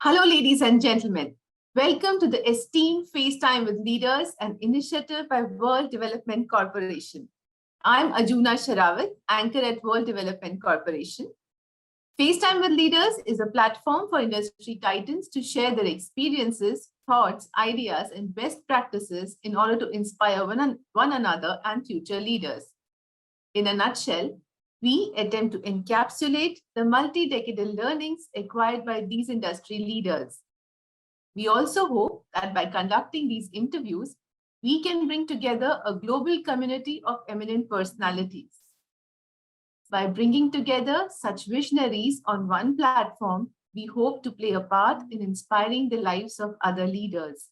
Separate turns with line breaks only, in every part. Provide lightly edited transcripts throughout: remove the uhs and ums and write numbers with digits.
Hello, ladies and gentlemen. Welcome to the Esteemed FaceTime with Leaders, an initiative by World Development Corporation. I'm Ajuna Sharawat, anchor at World Development Corporation. FaceTime with Leaders is a platform for industry titans to share their experiences, thoughts, ideas, and best practices in order to inspire one another and future leaders. In a nutshell, we attempt to encapsulate the multi-decadal learnings acquired by these industry leaders. We also hope that by conducting these interviews, we can bring together a global community of eminent personalities. By bringing together such visionaries on one platform, we hope to play a part in inspiring the lives of other leaders.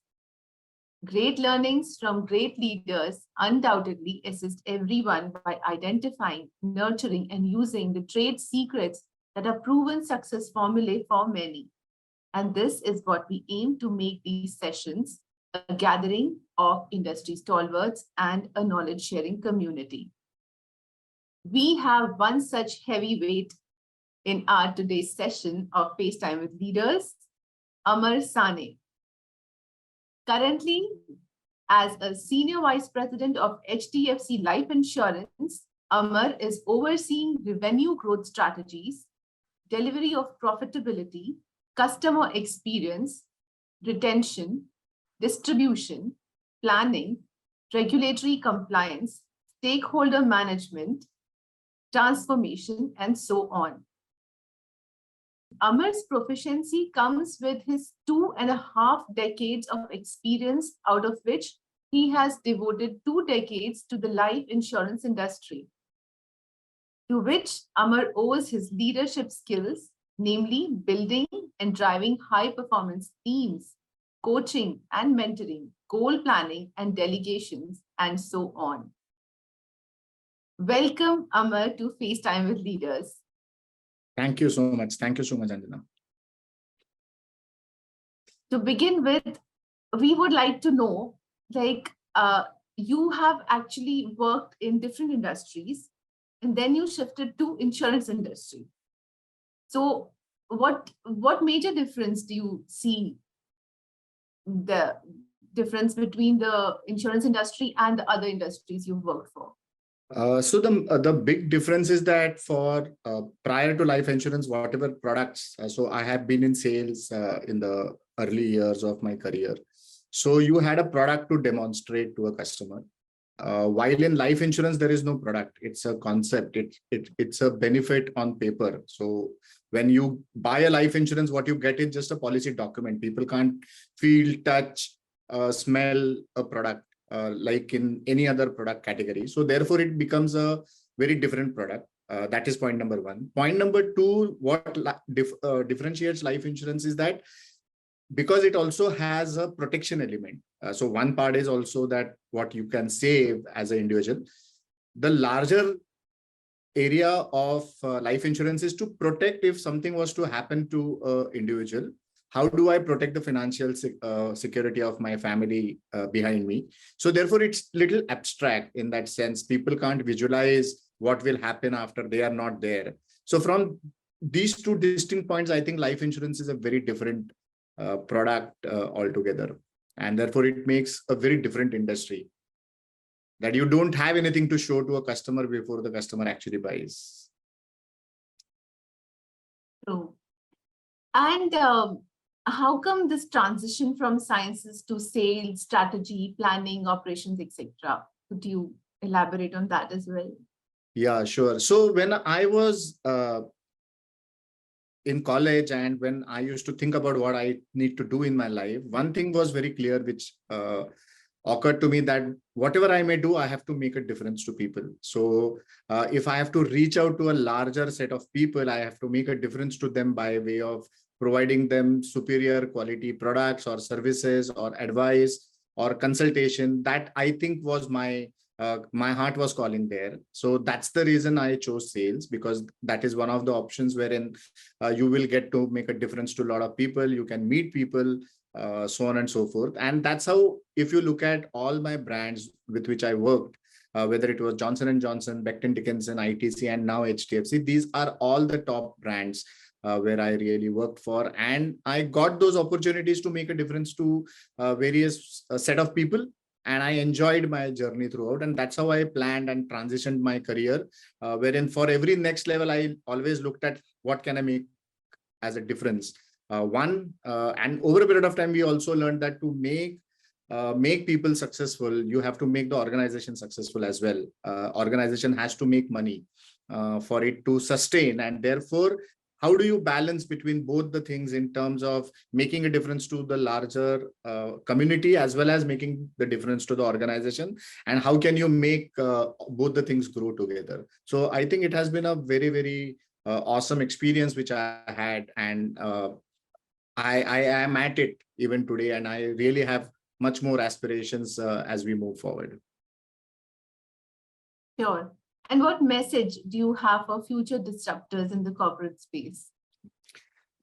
Great learnings from great leaders undoubtedly assist everyone by identifying, nurturing, and using the trade secrets that are proven success formulae for many. And this is what we aim to make these sessions a gathering of industry stalwarts and a knowledge-sharing community. We have one such heavyweight in our today's session of FaceTime with Leaders, Amar Sane. Currently, as a Senior Vice President of HDFC Life Insurance, Amar is overseeing revenue growth strategies, delivery of profitability, customer experience, retention, distribution, planning, regulatory compliance, stakeholder management, transformation, and so on. Amar's proficiency comes with his 2.5 decades of experience, out of which he has devoted 2 decades to the life insurance industry, to which Amar owes his leadership skills, namely building and driving high-performance teams, coaching and mentoring, goal planning and delegations, and so on. Welcome, Amar, to FaceTime with Leaders.
Thank you so much. Thank you so much, Anjana.
To begin with, we would like to know, you have actually worked in different industries, and then you shifted to insurance industry. So what major difference do you see, the difference between the insurance industry and the other industries you've worked for?
So the big difference is that for prior to life insurance, whatever products, so I have been in sales in the early years of my career. So you had a product to demonstrate to a customer. While in life insurance, there is no product. It's a concept. It's a benefit on paper. So when you buy a life insurance, what you get is just a policy document. People can't feel, touch, smell a product. Like in any other product category. So therefore, it becomes a very different product. That is point number one. Point number two, what differentiates life insurance is that because it also has a protection element. So one part is also that what you can save as an individual. The larger area of life insurance is to protect if something was to happen to an individual. How do I protect the financial security of my family behind me? So therefore, it's little abstract in that sense. People can't visualize what will happen after they are not there. So from these two distinct points, I think life insurance is a very different product altogether. And therefore, it makes a very different industry that you don't have anything to show to a customer before the customer actually buys.
True. And how come this transition from sciences to sales, strategy, planning, operations, etc.? Could you elaborate on that as well?
Yeah, sure. So when I was in college and when I used to think about what I need to do in my life, one thing was very clear, which occurred to me, that whatever I may do, I have to make a difference to people. So if I have to reach out to a larger set of people, I have to make a difference to them by way of providing them superior quality products or services or advice or consultation. That I think was my heart was calling there. So that's the reason I chose sales, because that is one of the options wherein you will get to make a difference to a lot of people. You can meet people, so on and so forth. And that's how, if you look at all my brands with which I worked, whether it was Johnson & Johnson, Becton Dickinson, ITC, and now HDFC, these are all the top brands where I really worked for, and I got those opportunities to make a difference to various set of people. And I enjoyed my journey throughout, and that's how I planned and transitioned my career, wherein for every next level, I always looked at what can I make as a difference. And over a period of time, we also learned that to make people successful, you have to make the organization successful as well. Organization has to make money for it to sustain, and therefore, how do you balance between both the things in terms of making a difference to the larger community as well as making the difference to the organization, and how can you make both the things grow together? So I think it has been a very, very awesome experience which I had, and I am at it even today, and I really have much more aspirations as we move forward.
Sure. And what message do you have for future disruptors in the corporate space?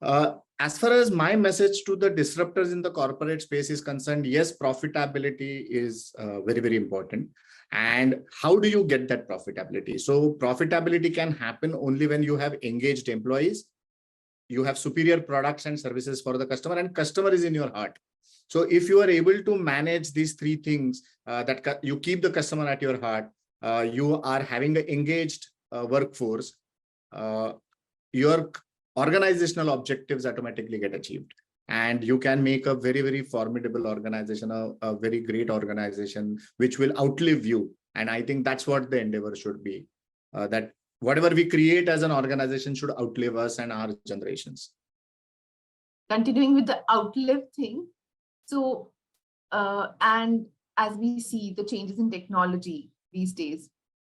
As far as my message to the disruptors in the corporate space is concerned, yes, profitability is very, very important. And how do you get that profitability? So profitability can happen only when you have engaged employees, you have superior products and services for the customer, and customer is in your heart. So if you are able to manage these three things, that you keep the customer at your heart, you are having an engaged workforce, your organizational objectives automatically get achieved, and you can make a very, very formidable organization, a very great organization which will outlive you. And I think that's what the endeavor should be, that whatever we create as an organization should outlive us and our generations.
Continuing with the outlive thing, so and as we see the changes in technology these days,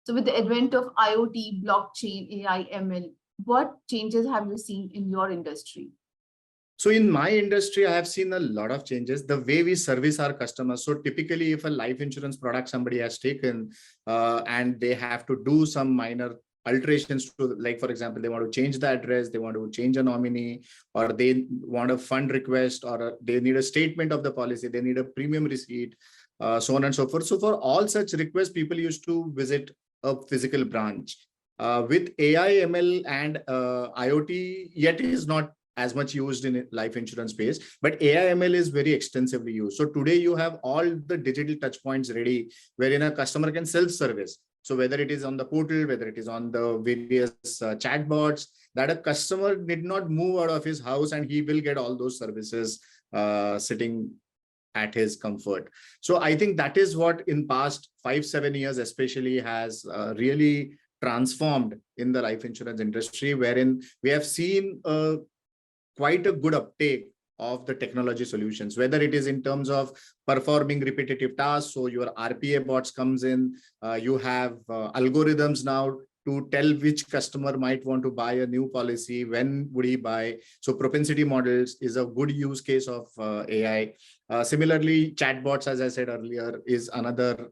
so with the advent of IoT, blockchain, AI, ML, what changes have you seen in your industry?
So in my industry, I have seen a lot of changes. The way we service our customers. So typically, if a life insurance product somebody has taken and they have to do some minor alterations to, like, for example, they want to change the address, they want to change a nominee, or they want a fund request, or they need a statement of the policy, they need a premium receipt, so on and so forth. So for all such requests, people used to visit a physical branch. With AI, ML, and IoT, yet it is not as much used in life insurance space, but AI, ML is very extensively used. So today you have all the digital touch points ready, wherein a customer can self-service. So whether it is on the portal, whether it is on the various chatbots, that a customer need not move out of his house, and he will get all those services sitting at his comfort. So I think that is what in past 5-7 years especially has really transformed in the life insurance industry, wherein we have seen quite a good uptake of the technology solutions, whether it is in terms of performing repetitive tasks. So your RPA bots comes in, you have algorithms now to tell which customer might want to buy a new policy, when would he buy. So propensity models is a good use case of AI. Similarly, chatbots, as I said earlier, is another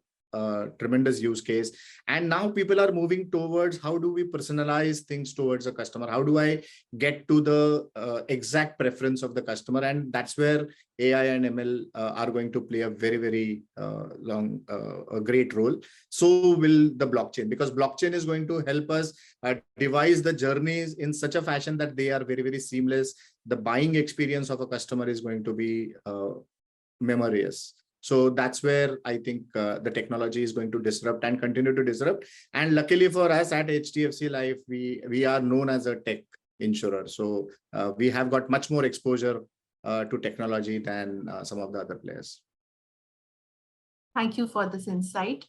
tremendous use case. And now people are moving towards how do we personalize things towards a customer? How do I get to the exact preference of the customer? And that's where AI and ML are going to play a very, very a great role. So will the blockchain, because blockchain is going to help us devise the journeys in such a fashion that they are very, very seamless. The buying experience of a customer is going to be memorious. So that's where I think the technology is going to disrupt and continue to disrupt. And luckily for us at HDFC Life, we are known as a tech insurer. So we have got much more exposure to technology than some of the other players.
Thank you for this insight.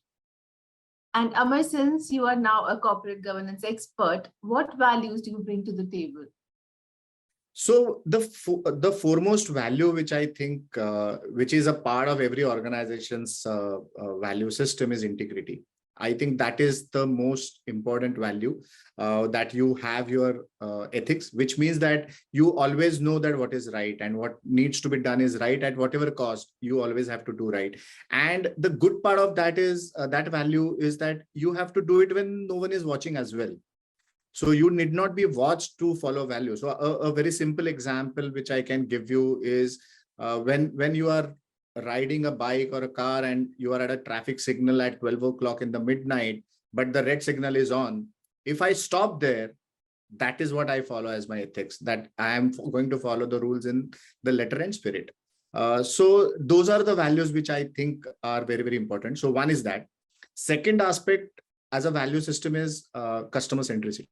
And Amar, since you are now a corporate governance expert, what values do you bring to the table?
So the foremost value, which I think, which is a part of every organization's value system, is integrity. I think that is the most important value, that you have your ethics, which means that you always know that what is right and what needs to be done is right at whatever cost. You always have to do right. And the good part of that is that value is that you have to do it when no one is watching as well. So you need not be watched to follow value. So a very simple example which I can give you is when you are riding a bike or a car and you are at a traffic signal at 12 o'clock in the midnight, but the red signal is on. If I stop there, That is what I follow as my ethics, that I am going to follow the rules in the letter and spirit. So those are the values which I think are very, very important. So one is that. Second aspect as a value system is customer centricity.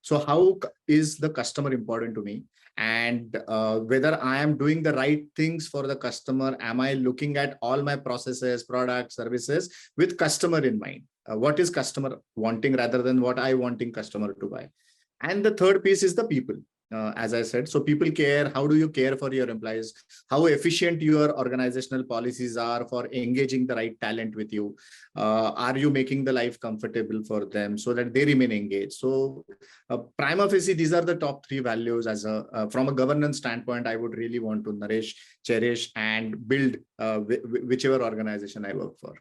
So how is the customer important to me? And whether I am doing the right things for the customer, am I looking at all my processes, products, services with customer in mind? What is customer wanting rather than what I wanting customer to buy? And the third piece is the people. As I said, so people care. How do you care for your employees? How efficient your organizational policies are for engaging the right talent with you? Are you making the life comfortable for them so that they remain engaged? So prima facie, these are the top three values as a from a governance standpoint, I would really want to nourish, cherish, and build whichever organization I work for.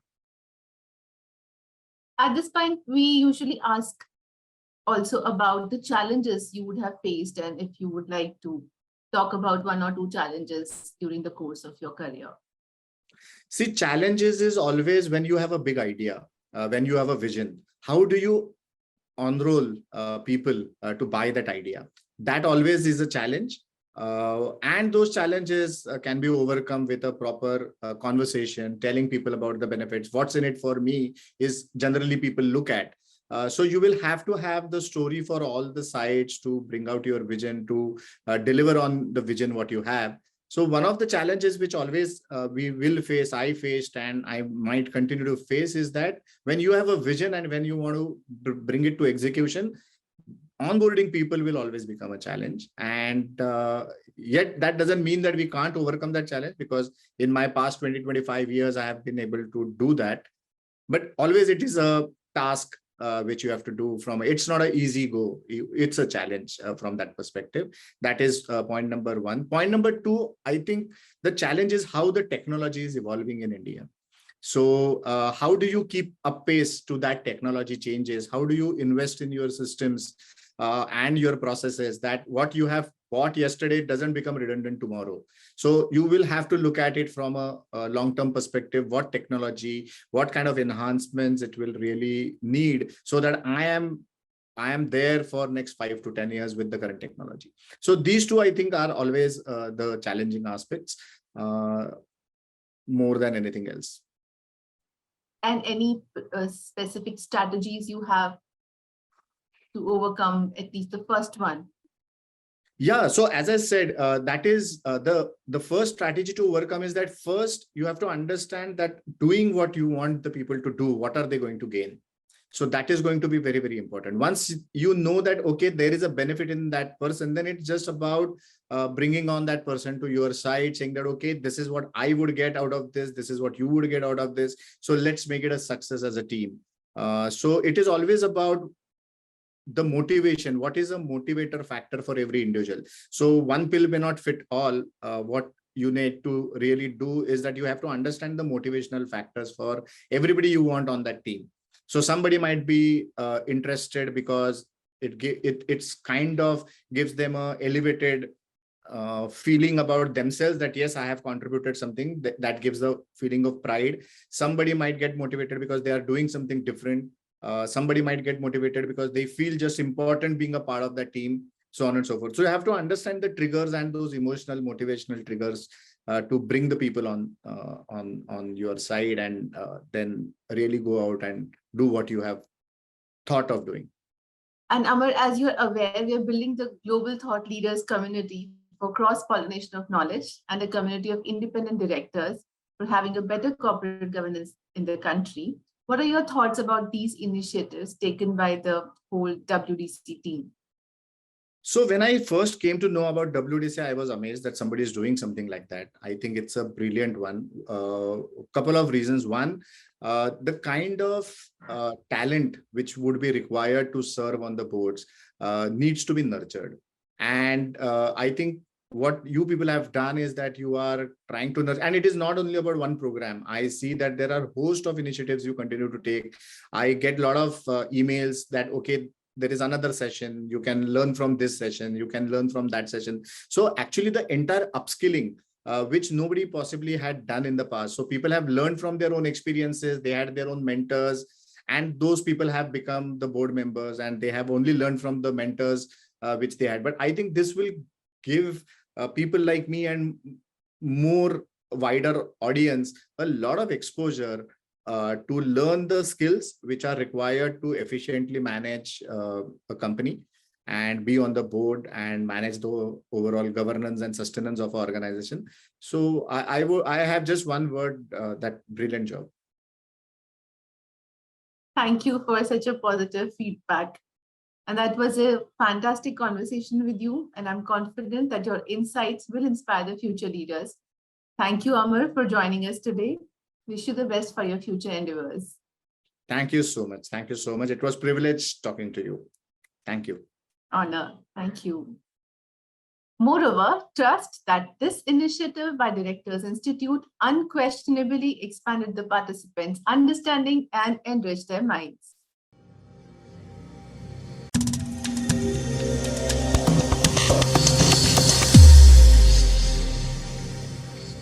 At this point, we usually ask also about the challenges you would have faced, and if you would like to talk about one or two challenges during the course of your career.
See, challenges is always when you have a big idea, when you have a vision. How do you enroll people to buy that idea? That always is a challenge. And those challenges can be overcome with a proper conversation, telling people about the benefits. What's in it for me is generally people look at. So you will have to have the story for all the sides to bring out your vision, to deliver on the vision what you have. So one of the challenges which always we will face, I faced, and I might continue to face, is that when you have a vision and when you want to bring it to execution, onboarding people will always become a challenge. And yet that doesn't mean that we can't overcome that challenge, because in my past 20-25 years, I have been able to do that. But always it is a task which you have to do from, it's not an easy go. It's a challenge from that perspective. That is point number one. Point number two, I think the challenge is how the technology is evolving in India. So how do you keep up pace to that technology changes? How do you invest in your systems and your processes, that what you have bought yesterday doesn't become redundant tomorrow? So you will have to look at it from a long-term perspective, what technology, what kind of enhancements it will really need, so that I am there for next 5 to 10 years with the current technology. So these two, I think, are always the challenging aspects more than anything else.
And any specific strategies you have to overcome at least the first one?
Yeah, so as I said, that is the first strategy to overcome is that first you have to understand that doing what you want the people to do, what are they going to gain? So that is going to be very, very important. Once you know that, okay, there is a benefit in that person, then it's just about bringing on that person to your side, saying that, okay, this is what I would get out of this. This is what you would get out of this. So let's make it a success as a team. So it is always about the motivation. What is a motivator factor for every individual? So one pill may not fit all. What you need to really do is that you have to understand the motivational factors for everybody you want on that team. So somebody might be interested because it's kind of gives them a elevated feeling about themselves, that yes, I have contributed something, that gives the feeling of pride. Somebody might get motivated because they are doing something different. Somebody might get motivated because they feel just important being a part of that team, so on and so forth. So you have to understand the triggers and those emotional motivational triggers to bring the people on your side, and then really go out and do what you have thought of doing.
And Amar, as you're aware, we are building the global thought leaders community for cross-pollination of knowledge and a community of independent directors for having a better corporate governance in the country. What are your thoughts about these initiatives taken by the whole WDC team?
So when I first came to know about WDC, I was amazed that somebody is doing something like that. I think it's a brilliant one. A couple of reasons. One, the kind of talent which would be required to serve on the boards needs to be nurtured. And I think what you people have done is that you are trying to nurture, and it is not only about one program. I see that there are a host of initiatives you continue to take. I get a lot of emails that, okay, there is another session, you can learn from this session, you can learn from that session. So actually the entire upskilling, which nobody possibly had done in the past. So people have learned from their own experiences, they had their own mentors, And those people have become the board members, and they have only learned from the mentors which they had. But I think this will give people like me and more wider audience a lot of exposure to learn the skills which are required to efficiently manage a company and be on the board and manage the overall governance and sustenance of our organization. So I have just one word, that brilliant job.
Thank you for such a positive feedback. And that was a fantastic conversation with you. And I'm confident that your insights will inspire the future leaders. Thank you, Amar, for joining us today. Wish you the best for your future endeavors.
Thank you so much. Thank you so much. It was a privilege talking to you. Thank you.
Honor. Thank you. Moreover, trust that this initiative by Directors Institute unquestionably expanded the participants' understanding and enriched their minds.